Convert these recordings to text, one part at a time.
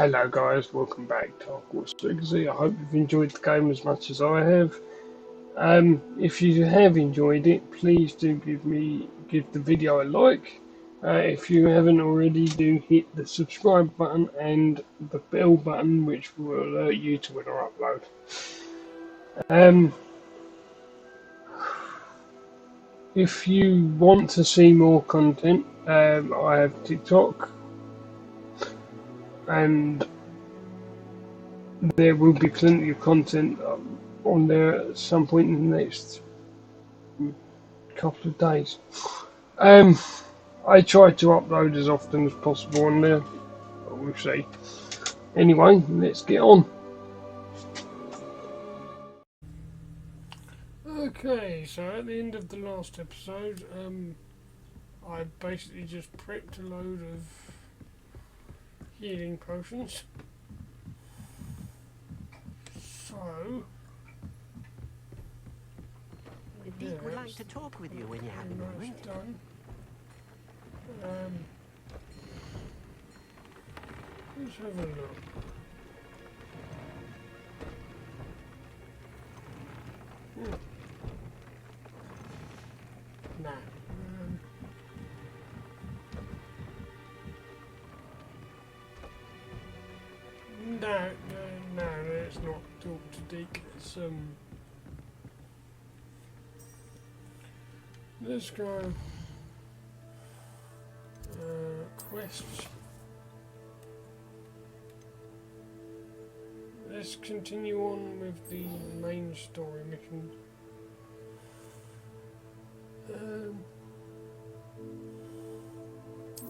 Hello guys, welcome back to Hogwarts Legacy. I hope you've enjoyed the game as much as I have. If you have enjoyed it, please do give the video a like. If you haven't already, do hit the subscribe button and the bell button, which will alert you to when I upload. If you want to see more content, I have TikTok, and there will be plenty of content on there at some point in the next couple of days. I try to upload as often as possible on there, but we'll see. Anyway, let's get on. Okay, so at the end of the last episode, I basically just prepped a load of healing potions. So The Beak would like to talk with you when you have a moment. done. Let's have a look. No. No, let's not talk to Deke. Let's go. Quests. Let's continue on with the main story mission.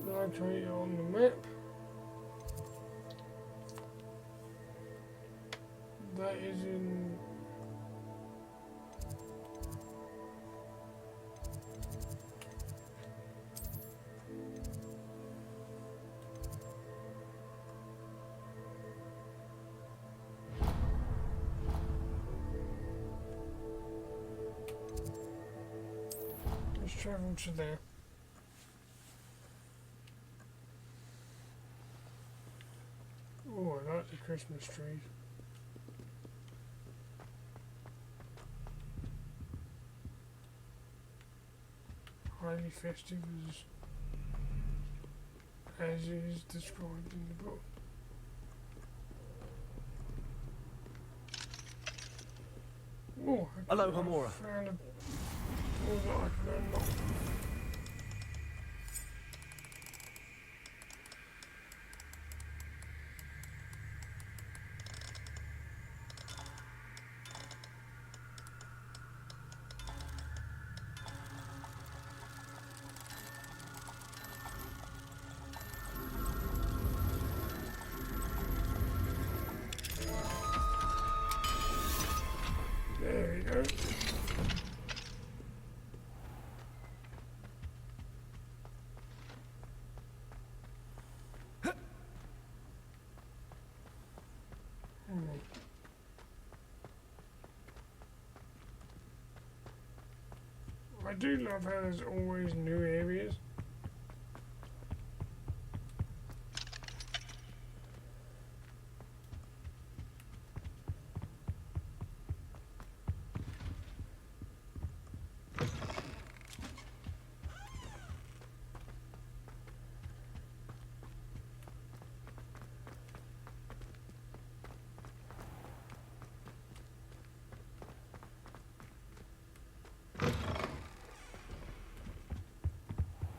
Locate it on the map. That is in. Let's travel to there. Oh, I like the Christmas trees. Highly festive as it is described in the book. Oh, Hello, Hamora. Found a door that I can unlock. There we go. I do love how there's always new areas.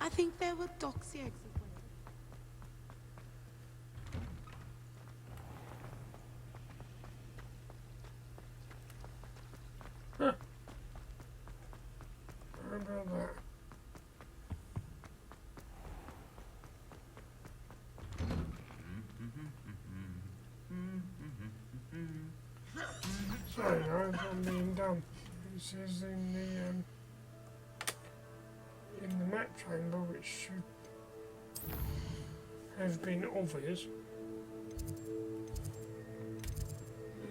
I think there were doxy exits. Huh. How about that? Sorry, no, it's not being done. It says in the map chamber, which should have been obvious.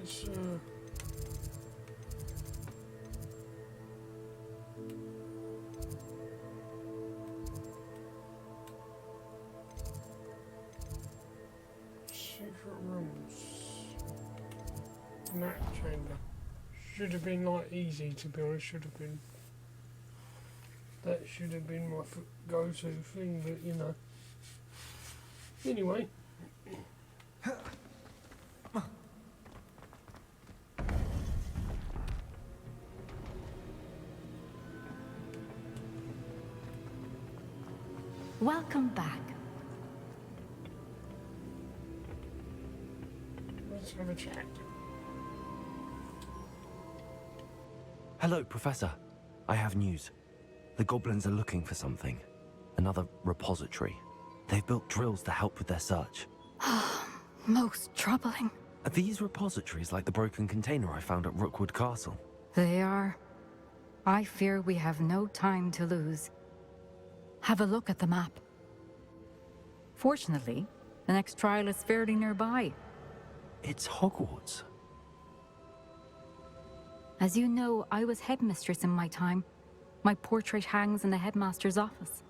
It's secret snack chamber. Should have been like easy, to be honest. Should have been. That should have been my go-to thing, but you know. Anyway. Welcome back. Let's have a chat. Hello, Professor. I have news. The goblins are looking for something. Another repository. They've built drills to help with their search. Most troubling. Are these repositories like the broken container I found at Rookwood Castle? They are. I fear we have no time to lose. Have a look at the map. Fortunately, the next trial is fairly nearby. It's Hogwarts. As you know, I was headmistress in my time. My portrait hangs in the headmaster's office.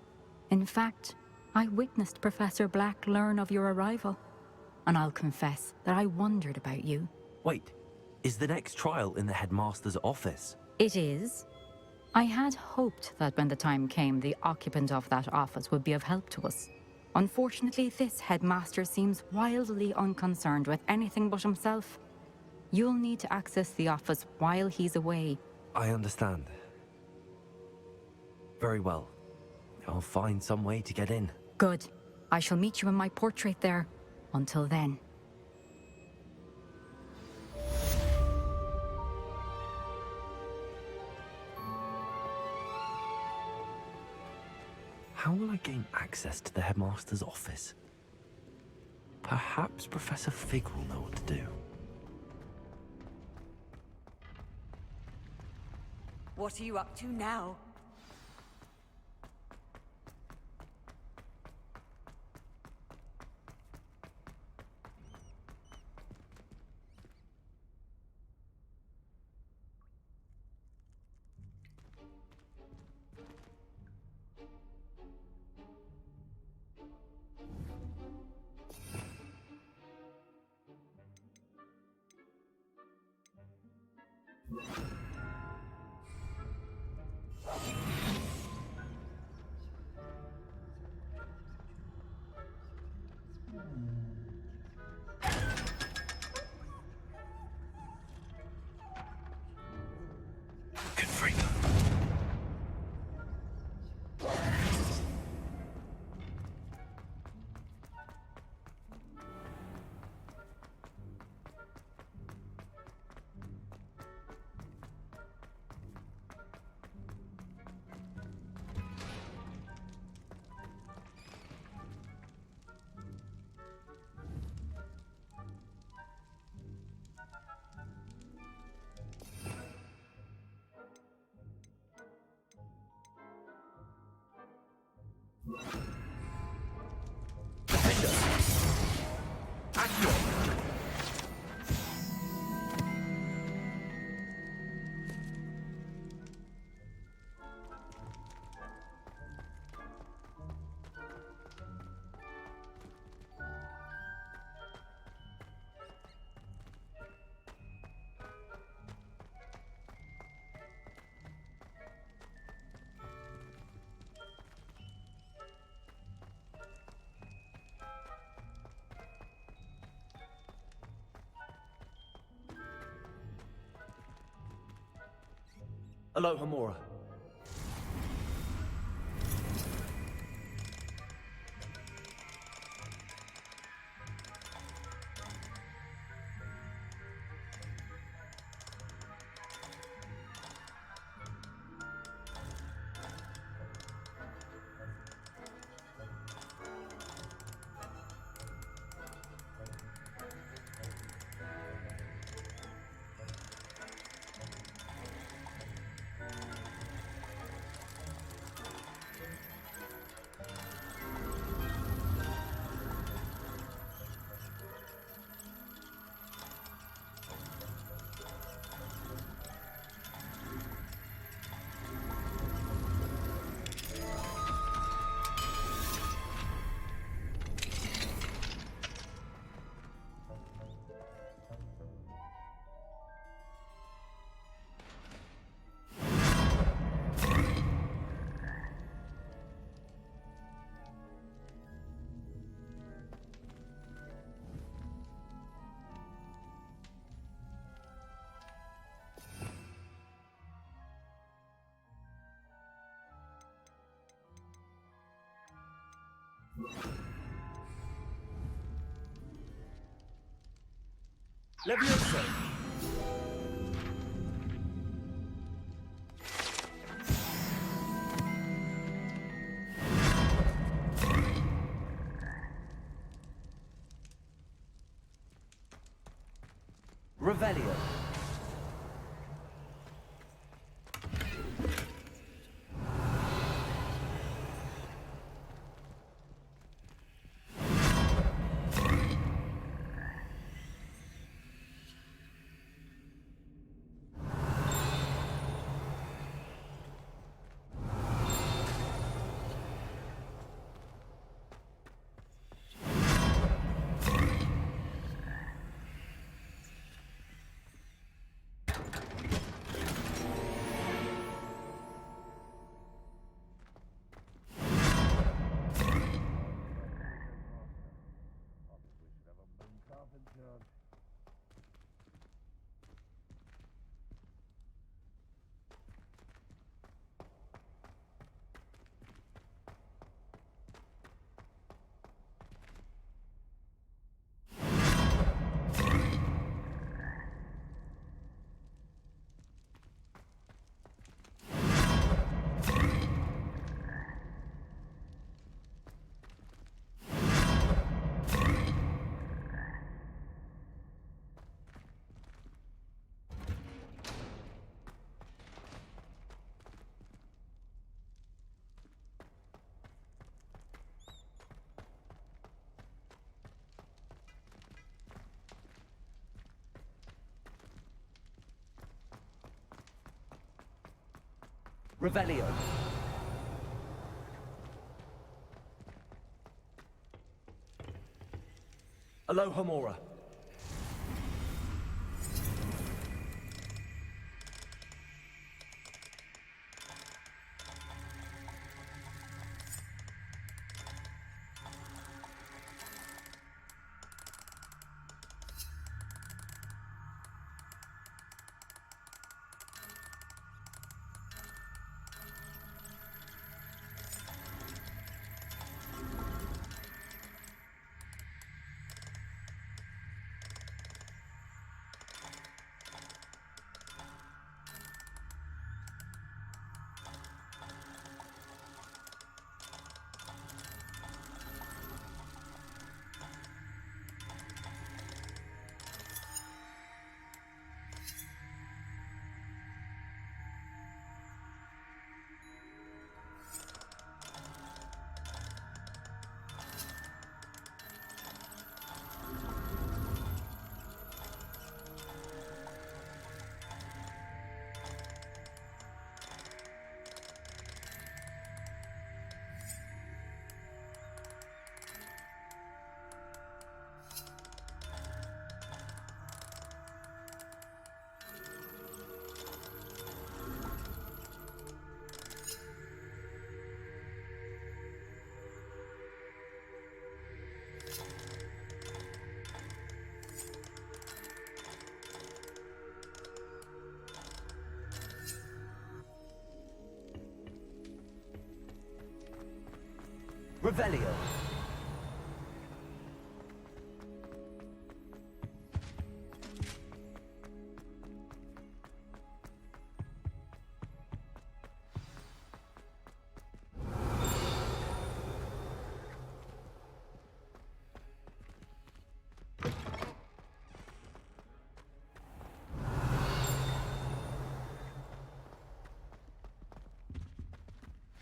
In fact, I witnessed Professor Black learn of your arrival. And I'll confess that I wondered about you. Wait, is the next trial in the headmaster's office? It is. I had hoped that when the time came, the occupant of that office would be of help to us. Unfortunately, this headmaster seems wildly unconcerned with anything but himself. You'll need to access the office while he's away. I understand. Very well. I'll find some way to get in. Good. I shall meet you in my portrait there. Until then. How will I gain access to the headmaster's office? Perhaps Professor Fig will know what to do. What are you up to now? Good freak. Aloha Mora. Levioso! Revelio. Revelio. Alohomora. Revelio.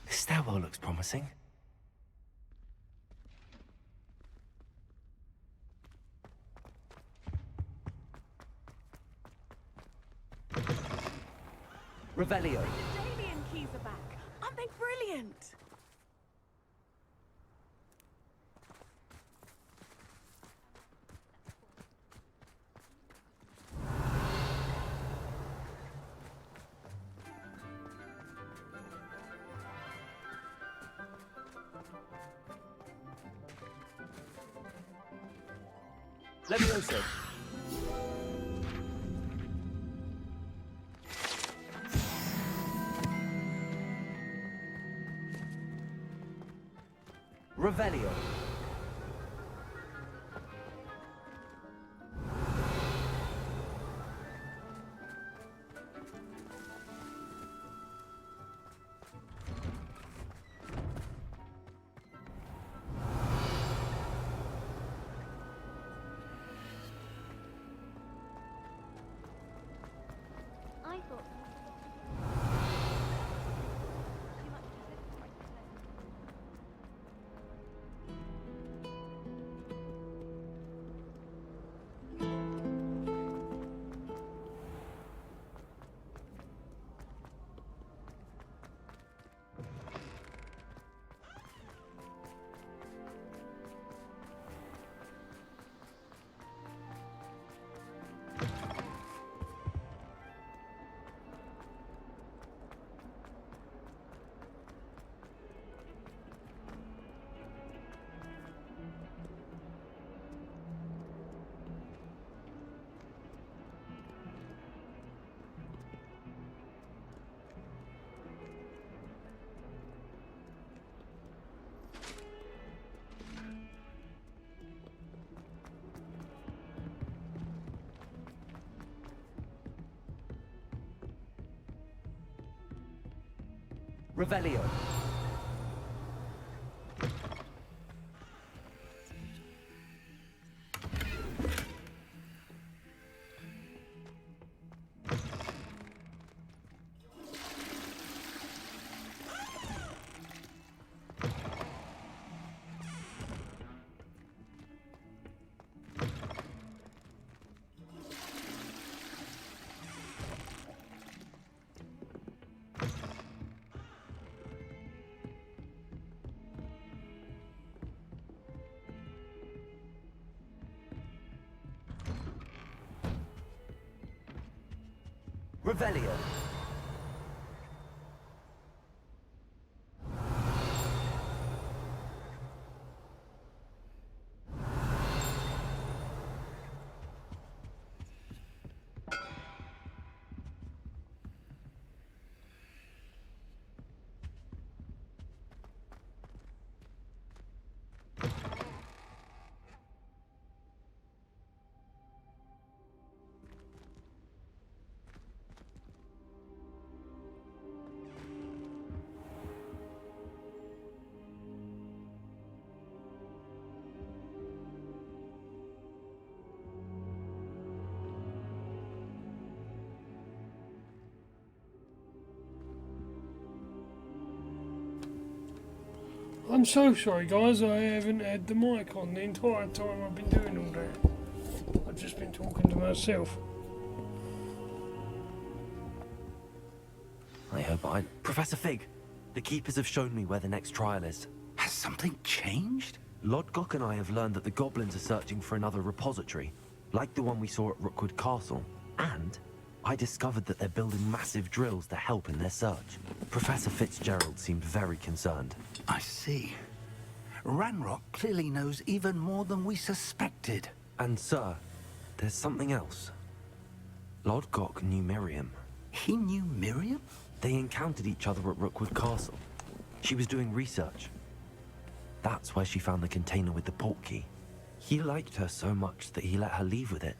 This stairwell looks promising. Revelio. The Damien keys are back. Aren't they brilliant? Levioso. Revelio. Revelio. Revelio. I'm so sorry guys, I haven't had the mic on the entire time I've been doing all that. I've just been talking to myself. Professor Fig, the Keepers have shown me where the next trial is. Has something changed? Lodgok and I have learned that the goblins are searching for another repository, like the one we saw at Rookwood Castle. And I discovered that they're building massive drills to help in their search. Professor Fitzgerald seemed very concerned. I see. Ranrock clearly knows even more than we suspected. And sir, there's something else. Lodgok knew Miriam. He knew Miriam? They encountered each other at Rookwood Castle. She was doing research. That's where she found the container with the port key. He liked her so much that he let her leave with it,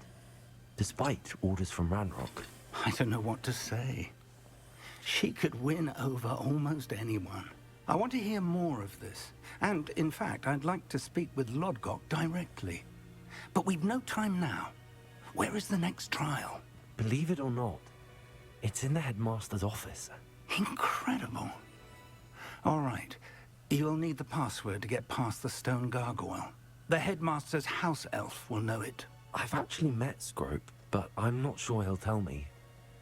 despite orders from Ranrock. I don't know what to say. She could win over almost anyone. I want to hear more of this. And, in fact, I'd like to speak with Lodgok directly. But we've no time now. Where is the next trial? Believe it or not, it's in the headmaster's office. Incredible. All right. You'll need the password to get past the stone gargoyle. The headmaster's house elf will know it. I've actually met Scrope, but I'm not sure he'll tell me.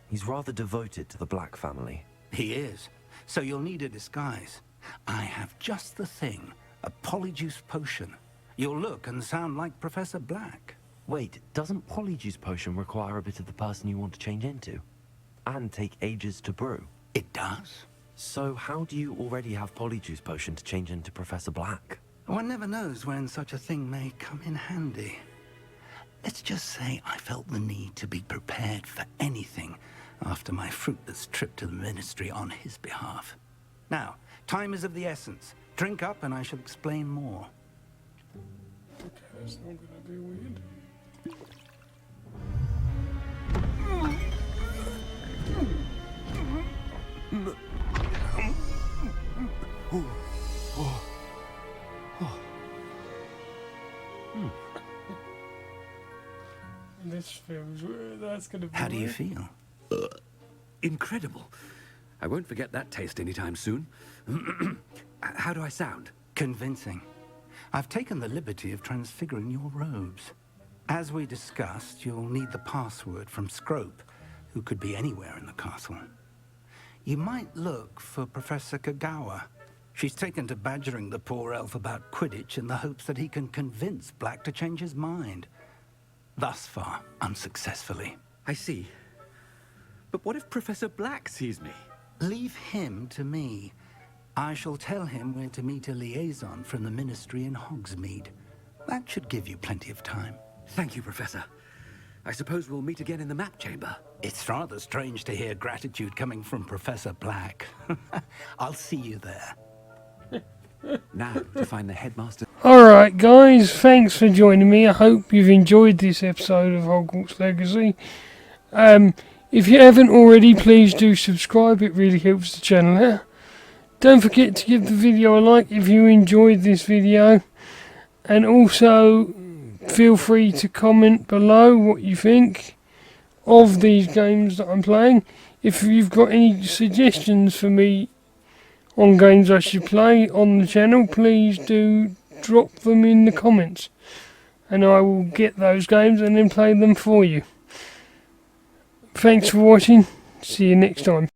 He's rather devoted to the Black family. He is. So you'll need a disguise. I have just the thing. A pollyjuice potion. You'll look and sound like Professor Black. Wait, doesn't Polyjuice Potion require a bit of the person you want to change into? And take ages to brew? It does. So how do you already have Polyjuice Potion to change into Professor Black? One never knows when such a thing may come in handy. Let's just say I felt the need to be prepared for anything after my fruitless trip to the Ministry on his behalf. Now, time is of the essence. Drink up and I shall explain more. Okay, that's not gonna be weird. This feels weird. That's gonna be How do you weird. feel? incredible. I won't forget that taste anytime soon. How do I sound? Convincing. I've taken the liberty of transfiguring your robes. As we discussed, you'll need the password from Scrope, who could be anywhere in the castle. You might look for Professor Kagawa. She's taken to badgering the poor elf about Quidditch in the hopes that he can convince Black to change his mind. Thus far, unsuccessfully. I see. But what if Professor Black sees me? Leave him to me. I shall tell him where to meet a liaison from the Ministry in Hogsmeade. That should give you plenty of time. Thank you, Professor. I suppose we'll meet again in the map chamber. It's rather strange to hear gratitude coming from Professor Black. I'll see you there. Now, to find the headmaster. Alright guys, thanks for joining me. I hope you've enjoyed this episode of Hogwarts Legacy. If you haven't already, please do subscribe. It really helps the channel out. Don't forget to give the video a like if you enjoyed this video. And also, feel free to comment below what you think of these games that I'm playing. If you've got any suggestions for me on games I should play on the channel, please do drop them in the comments. And I will get those games and then play them for you. Thanks for watching. See you next time.